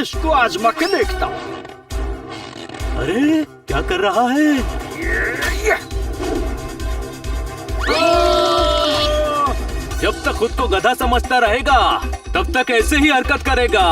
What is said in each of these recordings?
इसको आजमा के देखता हूँ। अरे क्या कर रहा है? जब तक खुद को गधा समझता रहेगा तब तक ऐसे ही हरकत करेगा।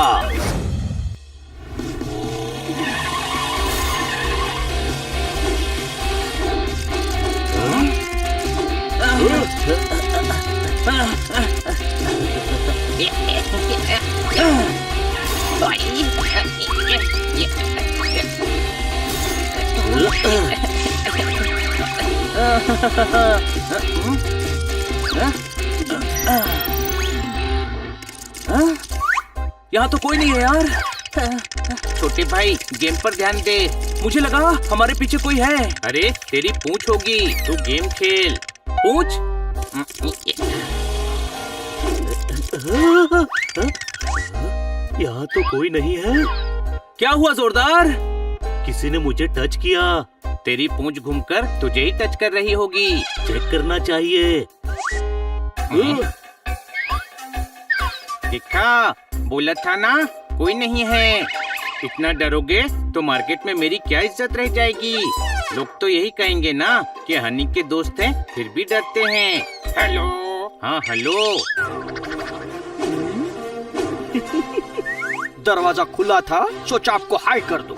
यहाँ तो कोई नहीं है यार। छोटे भाई गेम पर ध्यान दे। मुझे लगा हमारे पीछे कोई है। अरे तेरी पूंछ होगी, तू गेम खेल। पूंछ? यहाँ तो कोई नहीं है। क्या हुआ जोरदार? किसी ने मुझे टच किया। तेरी पूंछ घूमकर तुझे ही टच कर रही होगी। चेक करना चाहिए। देखा, बोला था ना कोई नहीं है। इतना डरोगे तो मार्केट में मेरी क्या इज्जत रह जाएगी। लोग तो यही कहेंगे ना कि हनी के दोस्त हैं, फिर भी डरते हैं। हेलो। हाँ हेलो। दरवाजा खुला था, सोचा आपको हाई कर दूं।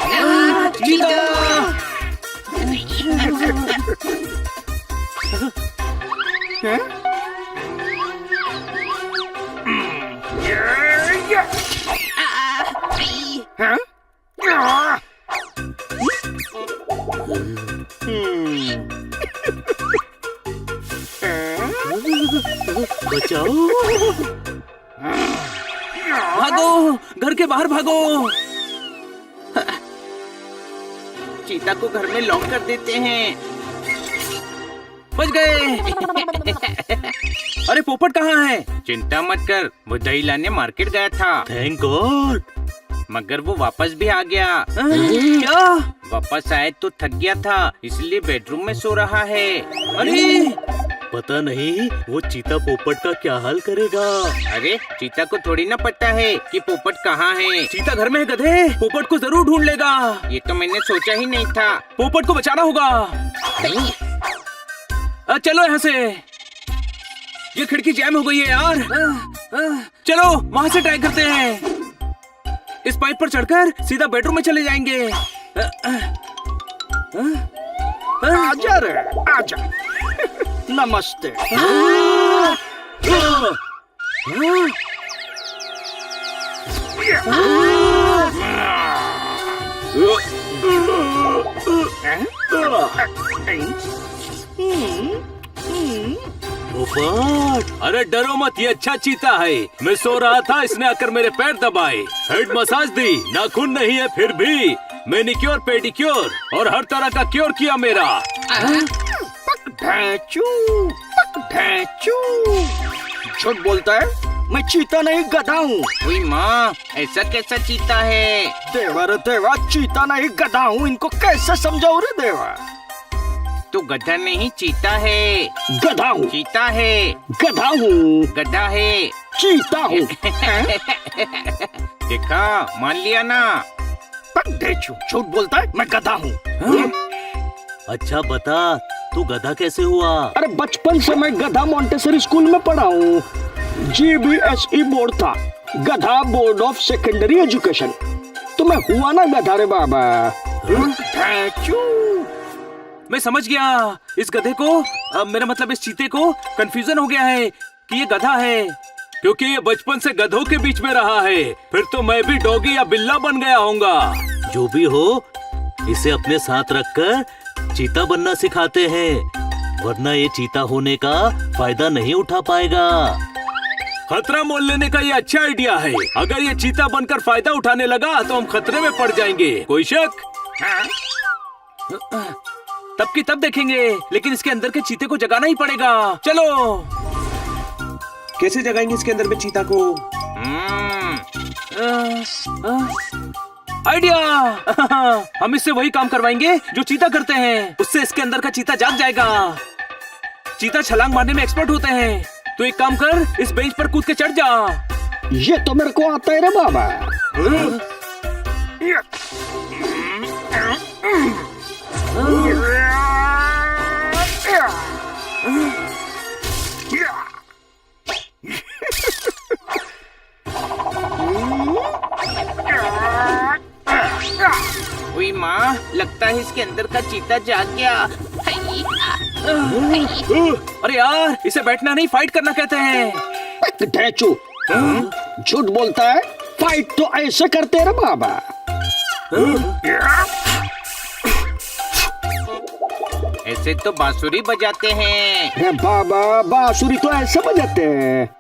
बचाओ! भागो, घर के बाहर भागो। चीता को घर में लॉक कर देते हैं। बच गए। अरे पोपट कहाँ है? चिंता मत कर, वो दही लाने मार्केट गया था। Thank God. मगर वो वापस भी आ गया। क्या? वापस आए तो थक गया था, इसलिए बेडरूम में सो रहा है। अरे पता नहीं वो चीता पोपट का क्या हाल करेगा। अरे चीता को थोड़ी ना पता है कि पोपट कहाँ है। चीता घर में है गधे, पोपट को जरूर ढूंढ लेगा। ये तो मैंने सोचा ही नहीं था। पोपट को बचाना होगा। चलो यहाँ से। ये खिड़की जैम हो गई है यार। चलो वहाँ से ट्राई करते हैं। इस पाइप पर चढ़कर सीधा बेडरूम में चले जाएंगे। आजा रे, आजा। नमस्ते। पोपट, अरे डरो मत, ये अच्छा चीता है। मैं सो रहा था, इसने आकर मेरे पैर दबाए, हेड मसाज दी। नाखून नहीं है फिर भी मैनिक्योर, पेडिक्योर और हर तरह का क्योर किया मेरा। झूठ बोलता है, मैं चीता नहीं गधा हूँ। ओए माँ, ऐसा कैसा चीता है? देवा रे देवा, चीता नहीं गधा हूँ। इनको कैसे समझाऊं रे देवा? तो गधा नहीं चीता है। गधा हूँ। चीता है। गधा हूँ। गधा है। चीता हूँ। देखा, मान लिया ना। झूठ बोलता है, मैं गधा हूँ। अच्छा बता, तू गधा कैसे हुआ? अरे बचपन से मैं गधा मॉन्टेसरी स्कूल में पढ़ा हूँ। GBSE बोर्ड था, गधा बोर्ड ऑफ सेकेंडरी एजुकेशन। तो मैं हुआ ना गधा रे बाबा। मैं समझ गया। इस गधे को, मेरा मतलब इस चीते को कंफ्यूजन हो गया है कि ये गधा है, क्योंकि ये बचपन से गधों के बीच में रहा है। फिर तो मैं भी डॉगी या बिल्ला बन गया होऊंगा। जो भी हो, इसे अपने साथ रखकर चीता बनना सिखाते हैं, वरना ये चीता होने का फायदा नहीं उठा पाएगा। खतरा मोल लेने का ये अच्छा आइडिया है। अगर ये चीता बनकर फायदा उठाने लगा तो हम खतरे में पड़ जाएंगे। कोई शक? तब की तब देखेंगे, लेकिन इसके अंदर के चीते को जगाना ही पड़ेगा। चलो। कैसे जगाएंगे इसके अंदर में चीता को? आइडिया। हम इससे वही काम करवाएंगे जो चीता करते हैं। उससे इसके अंदर का चीता जाग जाएगा। चीता छलांग मारने में एक्सपर्ट होते हैं। तो एक काम कर, इस बेंच पर कूद के चढ़ जा। ये तो मेरे को आता है रे बाबा। माँ, लगता है इसके अंदर का चीता जाग गया। अरे यार, इसे बैठना नहीं फाइट करना कहते हैं। ढेंचू झूठ बोलता है, फाइट तो ऐसे करते हैं रे बाबा। ऐसे तो बांसुरी बजाते हैं। हे बाबा, बांसुरी तो ऐसे बजाते हैं।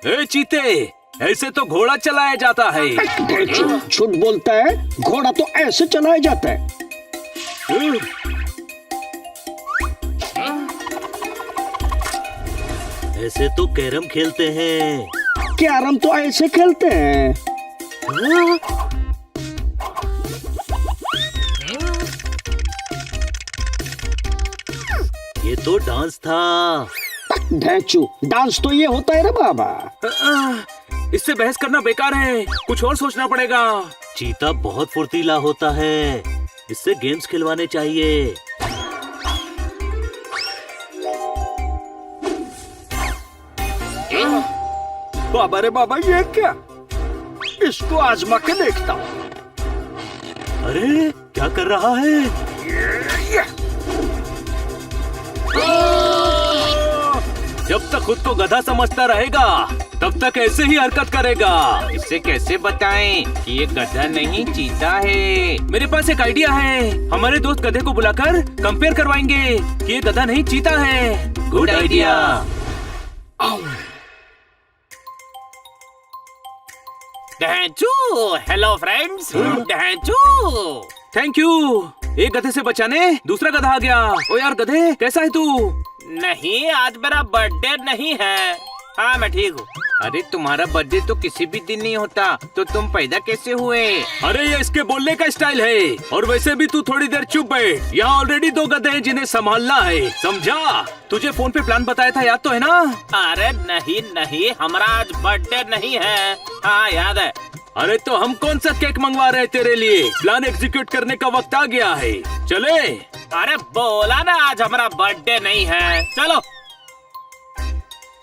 ए चीते, ऐसे तो घोड़ा चलाया जाता है। ढेंचू झूठ बोलता है, घोड़ा तो ऐसे चलाया जाता है। ऐसे तो कैरम खेलते हैं। कैरम तो ऐसे खेलते हैं। ये तो डांस था। ढेंचू डांस तो ये होता है रे बाबा। इससे बहस करना बेकार है, कुछ और सोचना पड़ेगा। चीता बहुत फुर्तीला होता है, इससे गेम्स खिलवाने चाहिए। बाबा रे बाबा, ये क्या? इसको आजमा के देखता हूँ। अरे क्या कर रहा है? जब तक खुद को गधा समझता रहेगा, तब तक ऐसे ही हरकत करेगा। इसे कैसे बताएं कि ये गधा नहीं चीता है? मेरे पास एक आइडिया है। हमारे दोस्त गधे को बुलाकर कंपेयर करवाएंगे कि ये गधा नहीं चीता है। Good idea. ढेंचू, हेलो फ्रेंड्स। ढेंचू, थैंक यू। एक गधे से बचाने दूसरा गधा आ गया। ओ यार गधे, कैसा है तू? नहीं आज मेरा बर्थडे नहीं है। हाँ मैं ठीक हूँ। अरे तुम्हारा बर्थडे तो किसी भी दिन नहीं होता, तो तुम पैदा कैसे हुए? अरे ये इसके बोलने का स्टाइल है। और वैसे भी तू थोड़ी देर चुप बैठ। यहाँ ऑलरेडी 2 गधे हैं जिन्हें संभालना है, समझा? तुझे फोन पे प्लान बताया था, याद तो है ना? अरे नहीं नहीं, हमारा आज बर्थडे नहीं है। हाँ याद है। अरे तो हम कौन सा केक मंगवा रहे हैं तेरे लिए? प्लान एग्जीक्यूट करने का वक्त आ गया है, चले। अरे बोला ना आज हमारा बर्थडे नहीं है, चलो।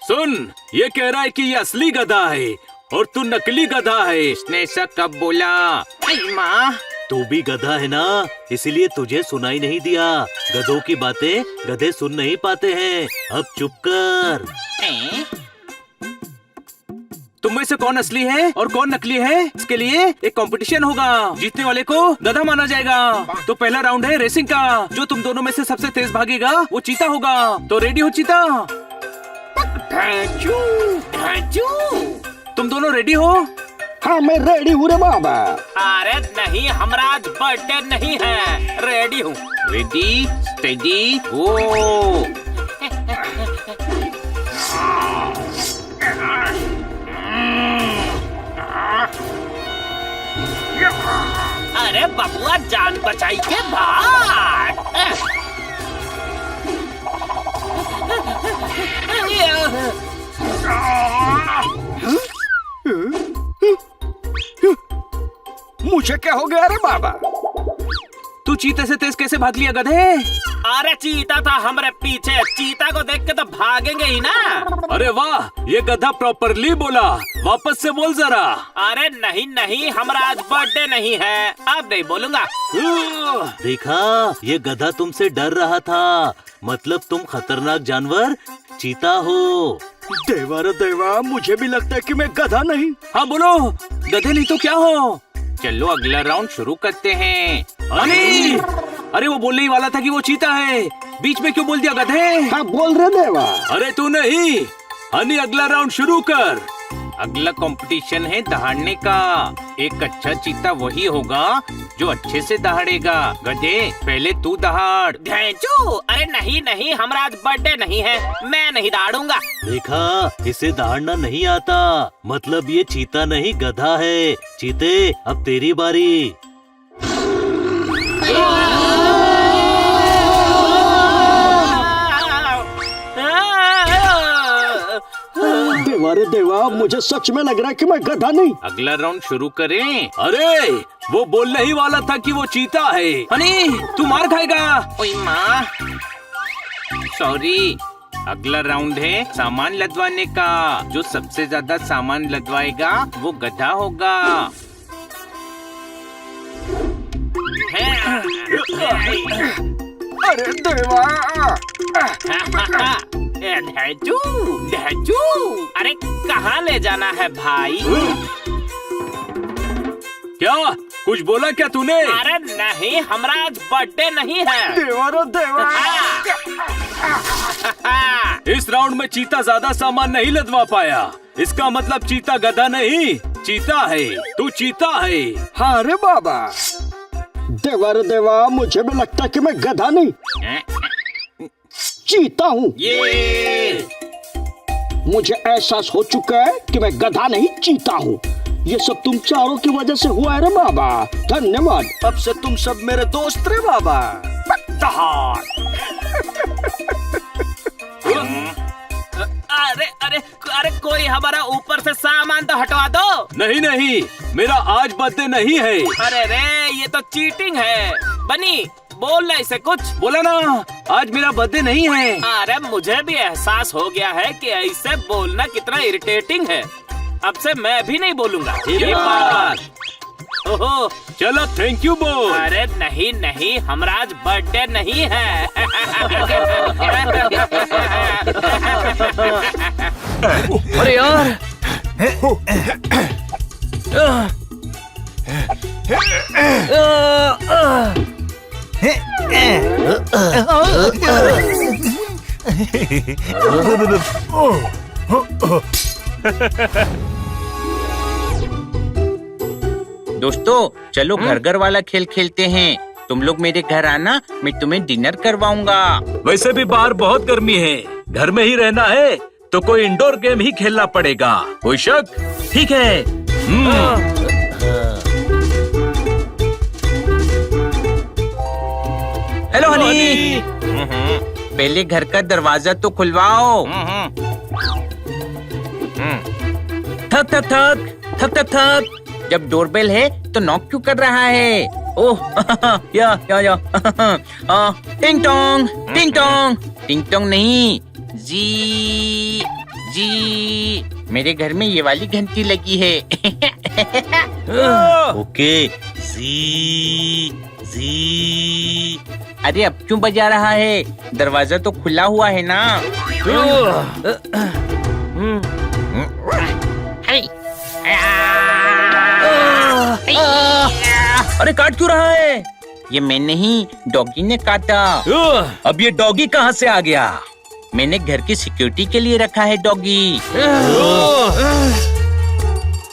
सुन, ये कह रहा है कि ये असली गधा है और तू नकली गधा है। इसने ऐसा कब बोला? आई माँ, तू भी गधा है ना, इसीलिए तुझे सुनाई नहीं दिया। गधों की बातें गधे सुन नहीं पाते हैं। अब चुप कर। तुम में से कौन असली है और कौन नकली है, इसके लिए एक कंपटीशन होगा। जीतने वाले को गधा माना जाएगा। तो पहला राउंड है रेसिंग का। जो तुम दोनों में से सबसे तेज भागेगा वो चीता होगा। तो रेडी हो चीता? ढेंचू, ढेंचू, तुम दोनों रेडी हो? हाँ मैं रेडी हूँ रे बाबा। अरे नहीं, हमारा आज बर्थडे नहीं है। रेडी हूँ। रेडी, स्टेडी, गो। अरे बबुआ, जान बचाई के भाग। मुझे क्या हो गया रे बाबा? तू चीते से तेज कैसे भाग लिया गधे? अरे चीता था हमारे पीछे। चीता को देख के तो भागेंगे ही ना। अरे वाह, ये गधा प्रॉपरली बोला। वापस से बोल जरा। अरे नहीं नहीं, हमारा आज बर्थडे नहीं है। अब नहीं बोलूंगा। देखा, ये गधा तुमसे डर रहा था। मतलब तुम खतरनाक जानवर चीता हो। देवा रे देवा, मुझे भी लगता है कि मैं गधा नहीं। हाँ बोलो, गधे नहीं तो क्या हो? चलो अगला राउंड शुरू करते हैं। अरे अरे वो बोलने ही वाला था कि वो चीता है। बीच में क्यों बोल दिया गधे? हाँ बोल रहे देवा। अरे तू नहीं, हनी अगला राउंड शुरू कर। अगला कंपटीशन है दहाड़ने का। एक अच्छा चीता वही होगा जो अच्छे से दहाड़ेगा। गधे, पहले तू दहाड़। ढेंचू, अरे नहीं नहीं, हमारा आज बर्थडे नहीं है। मैं नहीं दहाड़ूंगा। देखा, इसे दहाड़ना नहीं आता। मतलब ये चीता नहीं गधा है। चीते, अब तेरी बारी। देवा रे देवा, मुझे सच में लग रहा है कि मैं गधा नहीं। अगला राउंड शुरू करें। अरे वो बोलने ही वाला था कि वो चीता है। हनी, तू मार खाएगा। ओए माँ, सॉरी। अगला राउंड है सामान लदवाने का। जो सबसे ज्यादा सामान लदवाएगा वो गधा होगा। अरे देवा, धैजू, धैजू, अरे कहाँ ले जाना है भाई? क्या कुछ बोला क्या तूने? अरे नहीं, हमारा आज बर्थडे नहीं है। देवा रे देवा। इस राउंड में चीता ज्यादा सामान नहीं लदवा पाया। इसका मतलब चीता गधा नहीं, चीता है। तू चीता है। हाँ रे बाबा। देवा रे देवा, मुझे भी लगता है कि मैं गधा नहीं चीता हूँ। ये मुझे एहसास हो चुका है कि मैं गधा नहीं चीता हूँ। ये सब तुम चारों की वजह से हुआ है रे बाबा। धन्यवाद। अब से तुम सब मेरे दोस्त रे बाबा। अरे अरे अरे, कोई हमारा ऊपर से सामान तो हटवा दो। नहीं नहीं, मेरा आज बर्थडे नहीं है। अरे रे, ये तो चीटिंग है। बनी, बोल ना इसे कुछ। बोला ना, आज मेरा बर्थडे नहीं है। अरे मुझे भी एहसास हो गया है कि ऐसे बोलना कितना इरिटेटिंग है। अब से मैं भी नहीं बोलूंगा ये बात। ओहो, चलो थैंक यू बोल। अरे नहीं नहीं, हमारा आज बर्थडे नहीं है। अरे यार, दोस्तों, चलो घर घर वाला खेल खेलते हैं। तुम लोग मेरे घर आना, मैं तुम्हें डिनर करवाऊंगा। वैसे भी बाहर बहुत गर्मी है, घर में ही रहना है तो कोई इंडोर गेम ही खेलना पड़ेगा। कोई शक? ठीक है। हेलो हनी। पहले घर का दरवाजा तो खुलवाओ। थक थक थक थक थक थक। जब डोरबेल है तो नॉक क्यों कर रहा है? ओह या टिंग टोंग टिंग टोंग टिंग टोंग नहीं, जी जी। मेरे घर में ये वाली घंटी लगी है। ओके, जी जी। अरे अब क्यों बजा रहा है? दरवाजा तो खुला हुआ है ना। अरे काट क्यों रहा है? ये मैं नहीं, डॉगी ने काटा। अब ये डॉगी कहाँ से आ गया? मैंने घर की सिक्योरिटी के लिए रखा है डॉगी।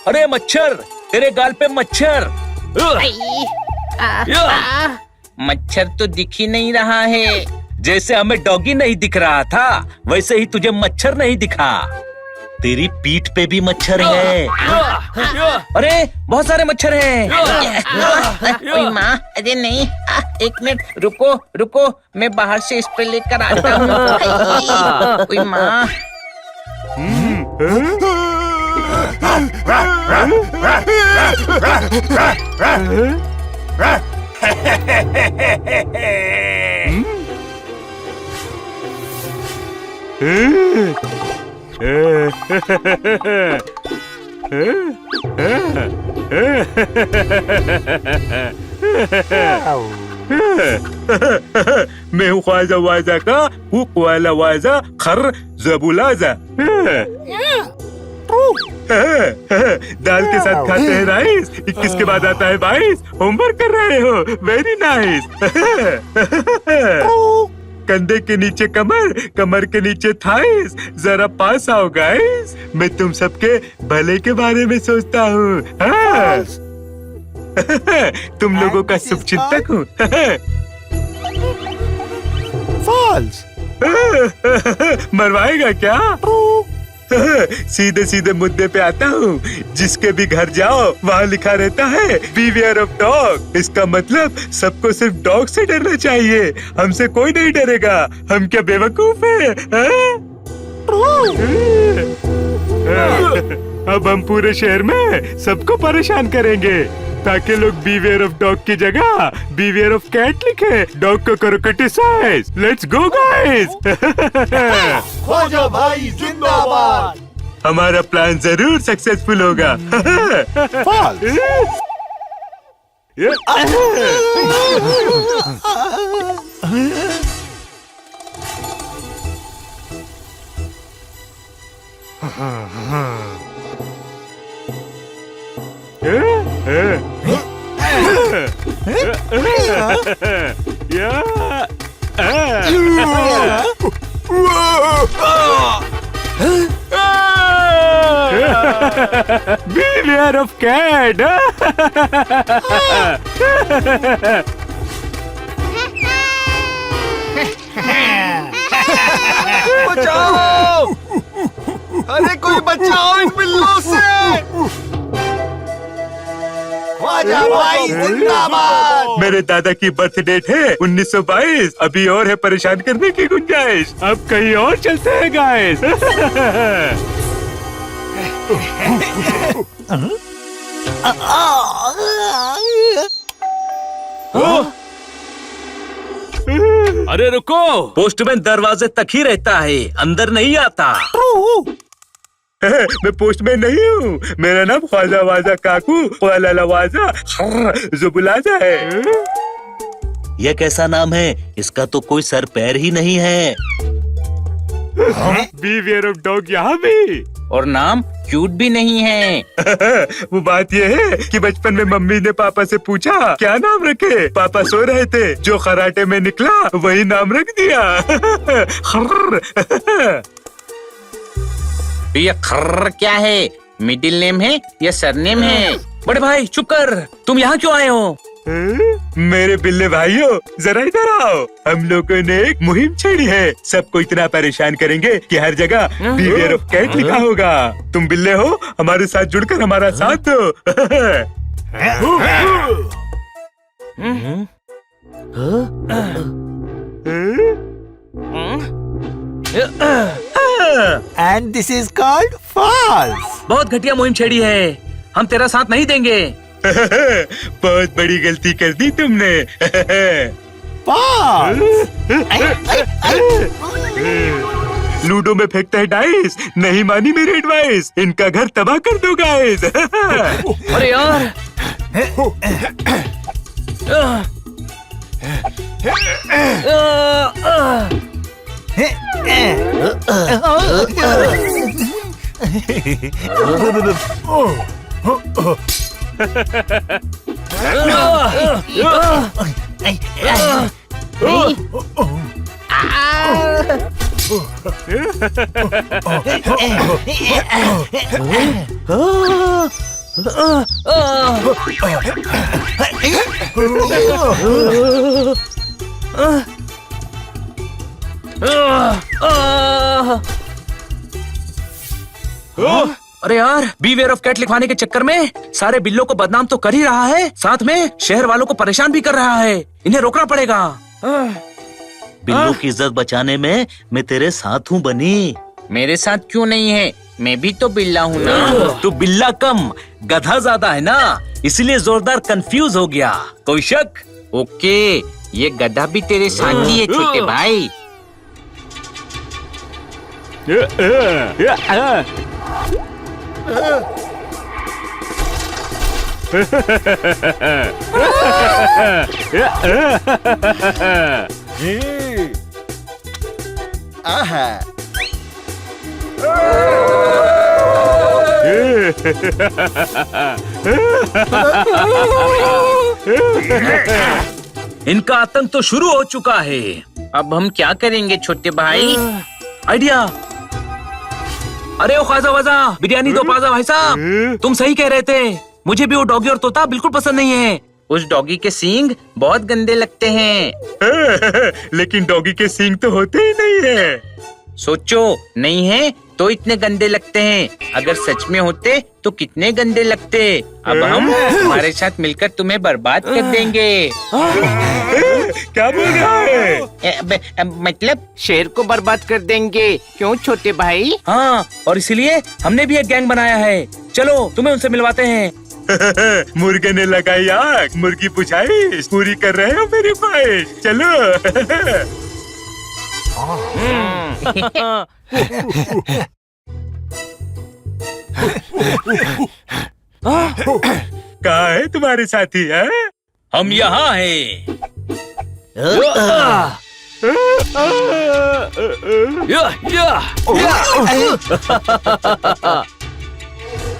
अरे मच्छर, तेरे गाल पे मच्छर। मच्छर तो दिख ही नहीं रहा है। जैसे हमें डॉगी नहीं दिख रहा था, वैसे ही तुझे मच्छर नहीं दिखा। तेरी पीठ पे भी मच्छर है। अरे बहुत सारे मच्छर हैं। ओए माँ, अरे नहीं, एक मिनट रुको रुको, मैं बाहर से स्प्रे लेकर आता हूँ। ओए माँ। मैं हूँ ख्वाजा वाजा का हुक वाला वाजा खर जबुलाजा। दाल के साथ खाते हैं राइस, 21 के बाद आता है 22। होमवर्क कर रहे हो? Very nice. कंधे के नीचे कमर, कमर के नीचे थाइस। जरा पास आओ गाइस, मैं तुम सबके भले के बारे में सोचता हूँ। तुम लोगों का शुभचिंतक हूँ। फॉल्स। मरवाएगा क्या? सीधे सीधे मुद्दे पे आता हूँ। जिसके भी घर जाओ वहाँ लिखा रहता है बीवेयर ऑफ डॉग। इसका मतलब सबको सिर्फ डॉग से डरना चाहिए। हमसे कोई नहीं डरेगा। हम क्या बेवकूफ है? अब हम पूरे शहर में सबको परेशान करेंगे ताकि लोग बीवेयर ऑफ डॉग की जगह बीवेयर ऑफ कैट लिखे। डॉग को करो criticise. Let's go guys. Khwaja भाई जिंदाबाद। हमारा प्लान जरूर सक्सेसफुल होगा। Beware of cat. बचाओ! अरे कोई बचाओ इन बिल्लों से! ख्वाजा भाई जिंदाबाद। मेरे दादा की बर्थ डेट है 1922। अभी और है परेशान करने की गुंजाइश। अब कहीं और चलते हैं गाइस। अरे रुको, पोस्टमैन दरवाजे तक ही रहता है, अंदर नहीं आता। मैं पोस्टमैन नहीं हूँ। मेरा नाम ख्वाजा वाजा काकू ख्वाला लवाजा जुबुलाजा है। यह कैसा नाम है? इसका तो कोई सर पैर ही नहीं है। बीवियर ऑफ डॉग यहाँ भी। और नाम क्यूट भी नहीं है। वो बात ये है कि बचपन में मम्मी ने पापा से पूछा क्या नाम रखे। पापा सो रहे थे, जो खराटे में निकला वही नाम रख दिया। तो ये खर्र क्या है? मिडिल नेम है या सरनेम है? बड़े भाई चुप कर, तुम यहाँ क्यों आए हो? मेरे बिल्ले भाइयों जरा इधर आओ। हम लोगों ने एक मुहिम छेड़ी है। सबको इतना परेशान करेंगे कि हर जगह बीवियर ऑफ कैट लिखा होगा। तुम बिल्ले हो, हमारे साथ जुड़कर हमारा साथ दो। And this is called false. बहुत घटिया मुहिम छेड़ी है, हम तेरा साथ नहीं देंगे। बहुत बड़ी गलती कर दी तुमने। False. लूडो में फेंकता है डाइस, नहीं मानी मेरी एडवाइस। इनका घर तबाह कर दो गाइस। अरे यार, अरे यार, बीवेयर ऑफ कैट लिखवाने के चक्कर में सारे बिल्लों को बदनाम तो कर ही रहा है, साथ में शहर वालों को परेशान भी कर रहा है। इन्हें रोकना पड़ेगा। बिल्लों की इज्जत बचाने में मैं तेरे साथ हूँ बनी। मेरे साथ क्यों नहीं है? मैं भी तो बिल्ला हूँ ना। तू बिल्ला कम गधा ज्यादा है ना, इसलिए जोरदार कंफ्यूज हो गया। कोई शक? ओके, ये गधा भी तेरे साथ ही है छोटे भाई। इनका आतंक तो शुरू हो चुका है। अब हम क्या करेंगे छोटे भाई? आइडिया। अरे ओ ख्वाजा वाजा, बिरयानी दो पाजा भाई साहब। तुम सही कह रहे थे, मुझे भी वो डॉगी और तोता बिल्कुल पसंद नहीं है। उस डॉगी के सींग बहुत गंदे लगते हैं। लेकिन डॉगी के सींग तो होते ही नहीं है। सोचो, नहीं है तो इतने गंदे लगते हैं। अगर सच में होते तो कितने गंदे लगते। अब हम हमारे साथ मिलकर तुम्हें बर्बाद कर देंगे। क्या बोल रहा है? मतलब शेर को बर्बाद कर देंगे। क्यों छोटे भाई? हाँ, और इसीलिए हमने भी एक गैंग बनाया है। चलो तुम्हें उनसे मिलवाते हैं। मुर्गे ने लगाई आग, मुर्गी बुझाई, पूरी कर रहे हो मेरी ख्वाहिश। चलो। कहाँ है तुम्हारे साथी है? हम यहाँ हैं।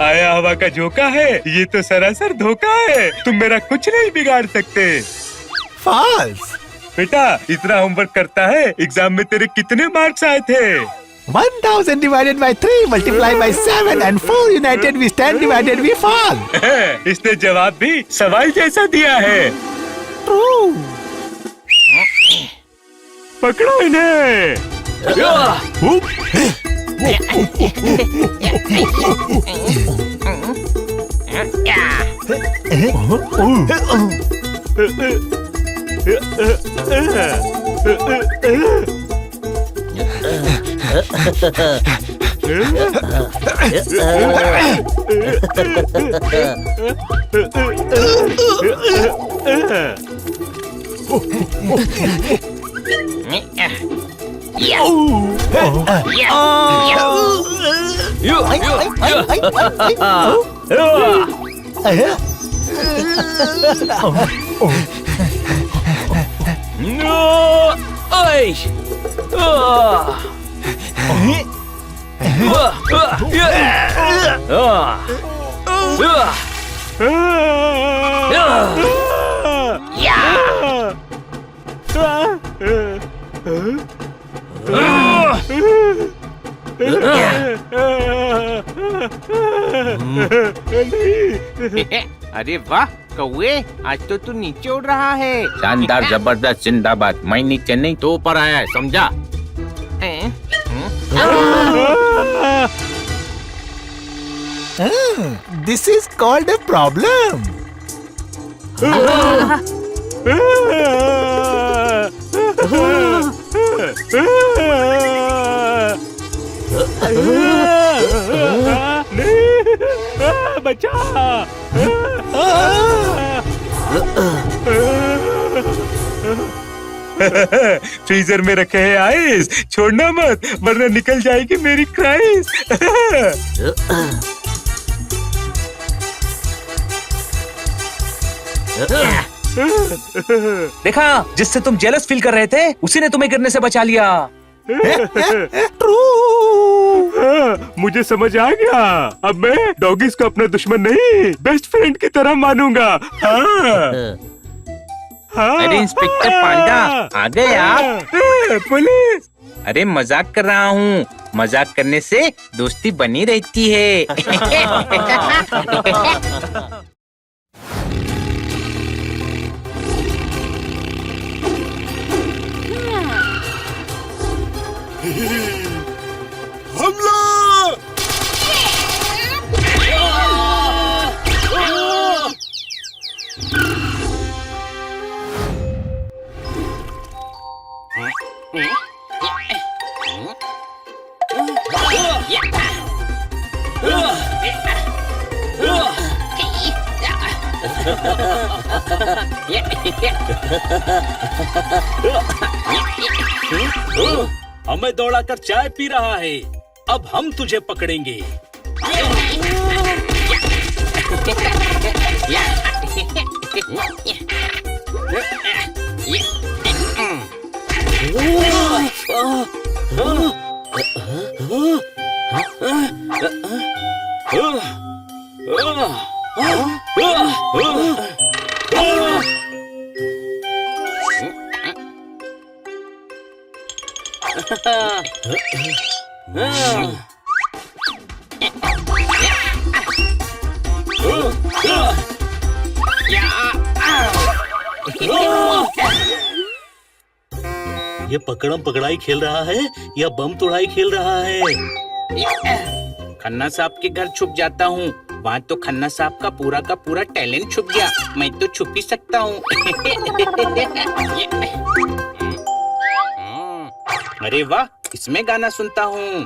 आया हवा का झोंका है, ये तो सरासर धोखा है। तुम मेरा कुछ नहीं बिगाड़ सकते। False. बेटा इतना होमवर्क करता है, एग्जाम में तेरे कितने मार्क्स आए थे? 1000 divided by 3 multiplied by 7 and 4 united with 10 divided we fall. इसने जवाब भी सवाल जैसा दिया है। True. पकड़ो इन्हें। अरे वाह कौवे, आज तो तू नीचे उड़ रहा है। शानदार, जबरदस्त, जिंदाबाद। मैं नीचे नहीं तो ऊपर आया है, समझा? This is called a problem. बचा। फ्रीजर में रखे हैं आइस, छोड़ना मत वरना निकल जाएगी मेरी क्राइस। देखा, जिससे तुम जेलस फील कर रहे थे उसी ने तुम्हें गिरने से बचा लिया। मुझे समझ आ गया। अब मैं डॉगीज को अपना दुश्मन नहीं, बेस्ट फ्रेंड की तरह मानूंगा। अरे इंस्पेक्टर पांडा, आ गए आप? पुलिस। अरे मजाक कर रहा हूँ, मजाक करने से दोस्ती बनी रहती है। हमला! हमें दौड़ाकर चाय पी रहा है, अब हम तुझे पकड़ेंगे। ये पकड़म पकड़ाई खेल रहा है या बम तोड़ाई खेल रहा है? खन्ना साहब के घर छुप जाता हूँ, वहाँ तो खन्ना साहब का पूरा टैलेंट छुप गया। मैं तो छुप ही सकता हूँ। अरे वाह, इसमें गाना सुनता हूँ।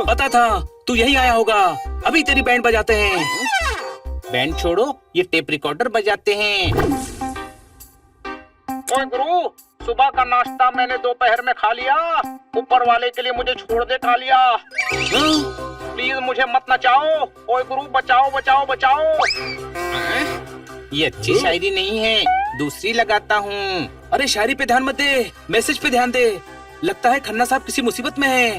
पता था तू यही आया होगा, अभी तेरी बैंड बजाते हैं। बैंड छोड़ो, ये टेप रिकॉर्डर बजाते हैं। ओए गुरु, सुबह का नाश्ता मैंने दोपहर में खा लिया। ऊपर वाले के लिए मुझे छोड़ दे कालिया। प्लीज मुझे मत नचाओ। ओए गुरु बचाओ बचाओ बचाओ। ये अच्छी शायरी नहीं है, दूसरी लगाता हूँ। अरे शायरी पे ध्यान मत दे, मैसेज पे ध्यान दे। लगता है खन्ना साहब किसी मुसीबत में है।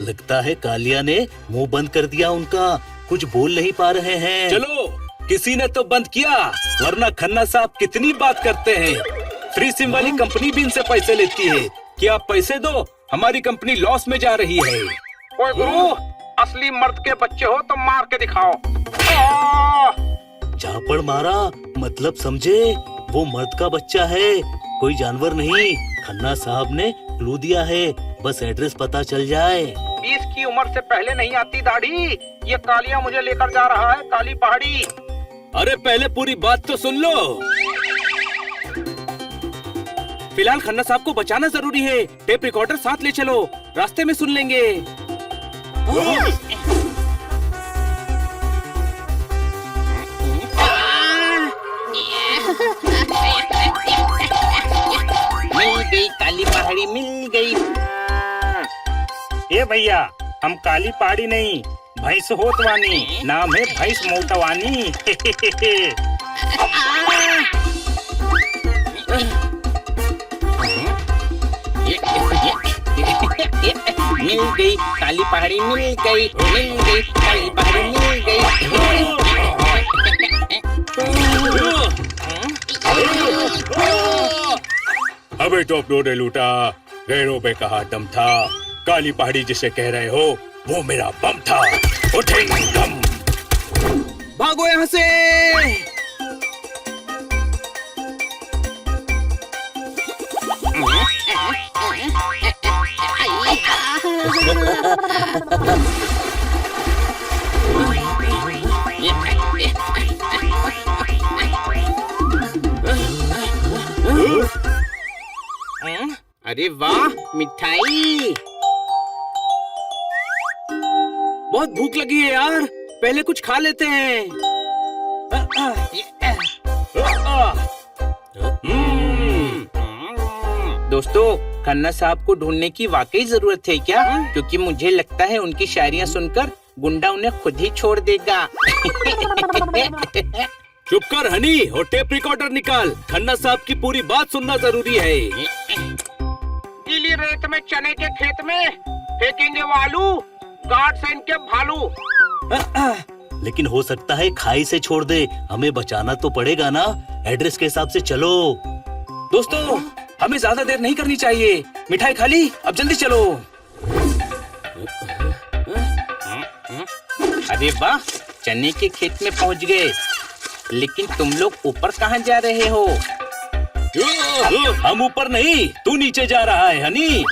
लगता है कालिया ने मुंह बंद कर दिया उनका, कुछ बोल नहीं पा रहे हैं। चलो किसी ने तो बंद किया, वरना खन्ना साहब कितनी बात करते हैं। फ्री सिम वाली कंपनी भी इनसे पैसे लेती है कि आप पैसे दो, हमारी कंपनी लॉस में जा रही है। ओए गुरु, असली मर्द के बच्चे हो तो मार के दिखाओ। झापड़ मारा मतलब समझे, वो मर्द का बच्चा है, कोई जानवर नहीं। खन्ना साहब ने क्लू दिया है, बस एड्रेस पता चल जाए। 20 की उम्र से पहले नहीं आती दाढ़ी। ये कालिया मुझे लेकर जा रहा है काली पहाड़ी। अरे पहले पूरी बात तो सुन लो। फिलहाल खन्ना साहब को बचाना जरूरी है। टेप रिकॉर्डर साथ ले चलो, रास्ते में सुन लेंगे। मिल गई काली पहाड़ी, मिल गई। ए भैया, हम काली पहाड़ी नहीं, भैंस होतवानी, नाम है भैंस मोटवानी। मिल गई काली पहाड़ी, मिल गई, मिल गई काली पहाड़ी, मिल गई। अबे टोपलो ने लूटा, गैरों पे कहा दम था, काली पहाड़ी जिसे कह रहे हो वो मेरा बम था। उठेंगे दम। भागो यहाँ से। अरे वाह मिठाई। बहुत भूख लगी है यार, पहले कुछ खा लेते हैं। दोस्तों, खन्ना साहब को ढूंढने की वाकई जरूरत है क्या? क्योंकि मुझे लगता है उनकी शायरियाँ सुनकर गुंडा उन्हें खुद ही छोड़ देगा। चुप कर हनी और टेप रिकॉर्डर निकाल, खन्ना साहब की पूरी बात सुनना जरूरी है। गीली रेत में चने के खेत में फेंकेंगे वो आलू, गार्ड से इनके भालू। लेकिन हो सकता है खाई से छोड़ दे, हमें बचाना तो पड़ेगा ना। एड्रेस के हिसाब से चलो। दोस्तों, हमें ज्यादा देर नहीं करनी चाहिए। मिठाई खा ली, अब जल्दी चलो। अरे वाह, चने के खेत में पहुंच गए। लेकिन तुम लोग ऊपर कहाँ जा रहे हो? हम ऊपर नहीं, तू नीचे जा रहा है हनी।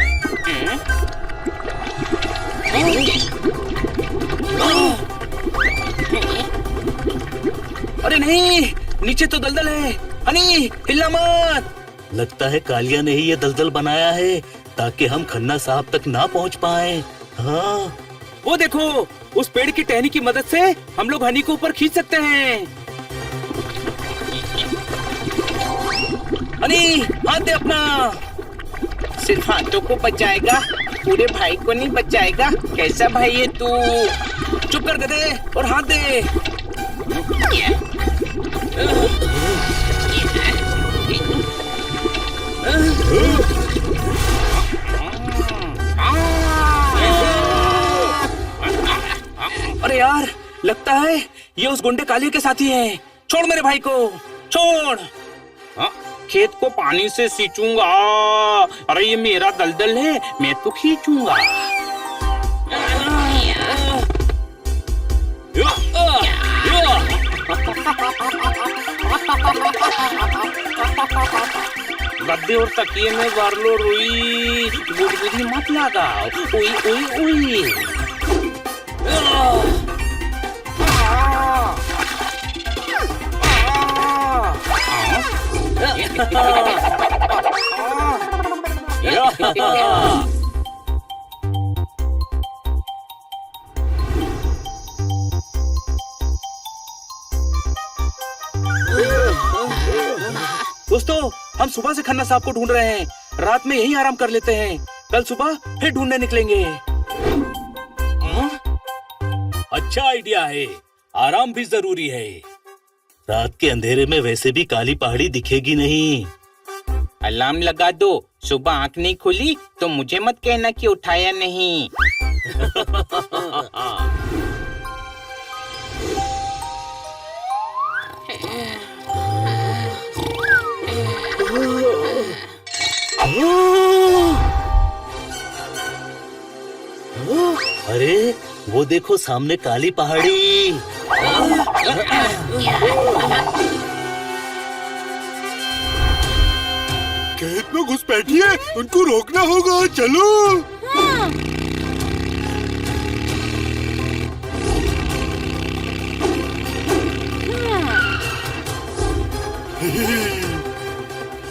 अरे नहीं, नीचे तो दलदल है। हनी हिलना मत। लगता है कालिया ने ही ये दलदल बनाया है ताकि हम खन्ना साहब तक ना पहुंच पाए। हाँ, वो देखो, उस पेड़ की टहनी की मदद से हम लोग हनी को ऊपर खींच सकते हैं। हनी हाथ दे अपना। सिर्फ हाथों को बचाएगा, पूरे भाई को नहीं बचाएगा। कैसा भाई है तू? चुप कर गधे और हाथ दे। अरे यार, लगता है ये उस गुंडे काली के साथी हैं। छोड़ मेरे भाई को, छोड़। खेत को पानी से सींचूंगा। अरे ये मेरा दलदल है, मैं तो खींचूंगा। गद्दे और तकिए में भर लो रुई, गुदगुदी मत लगाओ। उई उई उई। हम सुबह से खन्ना साहब को ढूंढ रहे हैं। रात में यहीं आराम कर लेते हैं, कल सुबह फिर ढूंढने निकलेंगे। अच्छा आइडिया है, आराम भी जरूरी है। रात के अंधेरे में वैसे भी काली पहाड़ी दिखेगी नहीं। अलार्म लगा दो, सुबह आंख नहीं खुली तो मुझे मत कहना कि उठाया नहीं। अरे वो देखो सामने काली पहाड़ी। खेत में घुस बैठी है, उनको रोकना होगा। चलो।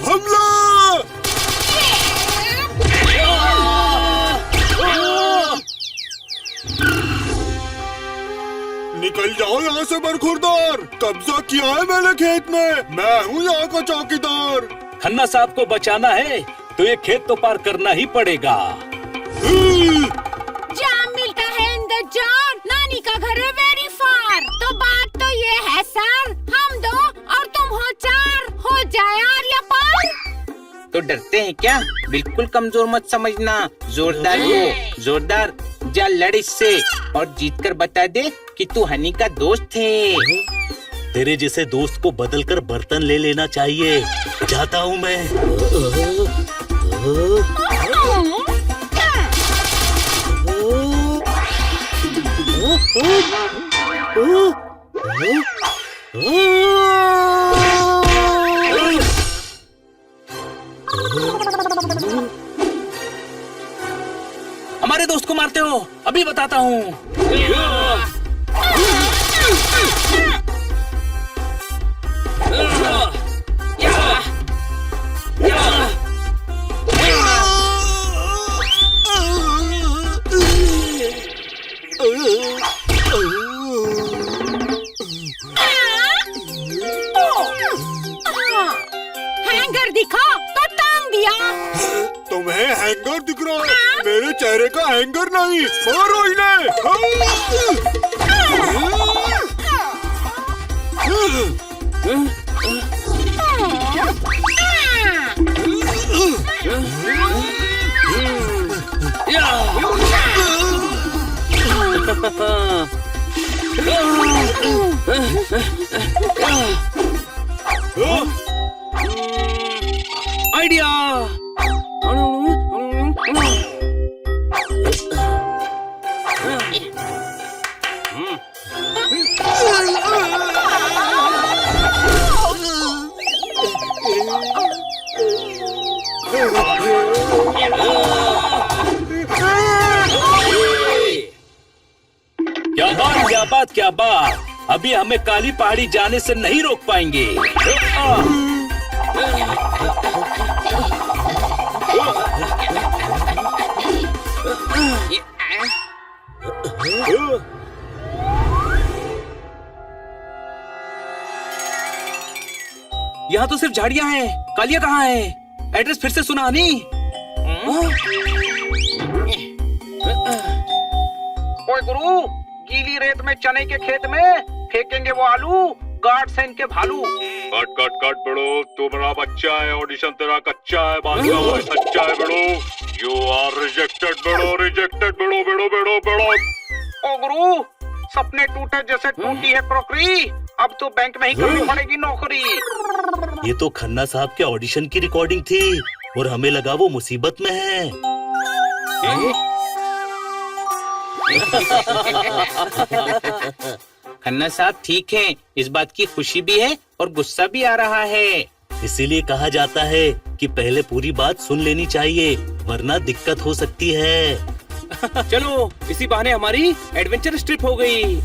हमला! निकल जाओ यहाँ से बरखुरदार, कब्जा किया है मैंने खेत में, मैं हूँ यहाँ का चौकीदार। खन्ना साहब को बचाना है तो ये खेत तो पार करना ही पड़ेगा। जाम मिलता है इन द जार, नानी का घर है वेरी फार। तो बात तो ये है सर, हम दो और तुम हो चार, हो जाए आर्या पार। तो डरते हैं क्या? बिल्कुल कमजोर मत समझना, जोरदार हो, जोरदार। जा लड़ इससे और जीतकर बता दे कि तू हनी का दोस्त है। तेरे जैसे दोस्त को बदलकर बर्तन ले लेना चाहिए। जाता हूँ मैं। हमारे दोस्त को मारते हो, अभी बताता हूँ। हैंगर दिखा तो टांग दिया। तुम्हें हैंगर दिख रहा है, मेरे चेहरे का हैंगर नहीं। मारो इन्हें। आइडिया। क्या बात, क्या बात, क्या बात। अभी हमें काली पहाड़ी जाने से नहीं रोक पाएंगे। यहाँ तो सिर्फ झाड़ियाँ हैं, कालिया कहाँ है? एड्रेस फिर से सुना हनी? ओए गुरु, गीली रेत में चने के खेत में फेंकेंगे वो आलू, गार्ड से इनके भालू। कट कट कट बड़ो, तू बड़ा बच्चा है, ऑडिशन तेरा कच्चा है, बात का वो सच्चा है बड़ो। यू आर रिजेक्टेड बड़ो, रिजेक्टेड बड़ो, बड़ो बड़ो बड़ो। ओ गुरु, सपने टूटे जैसे टूटी है क्रॉकरी, अब तो बैंक में ही करनी पड़ेगी नौकरी। ये तो खन्ना साहब के ऑडिशन की रिकॉर्डिंग थी और हमें लगा वो मुसीबत में है। खन्ना साहब ठीक हैं, इस बात की खुशी भी है और गुस्सा भी आ रहा है। इसीलिए कहा जाता है कि पहले पूरी बात सुन लेनी चाहिए, वरना दिक्कत हो सकती है। चलो, इसी बहाने हमारी एडवेंचर ट्रिप हो गई।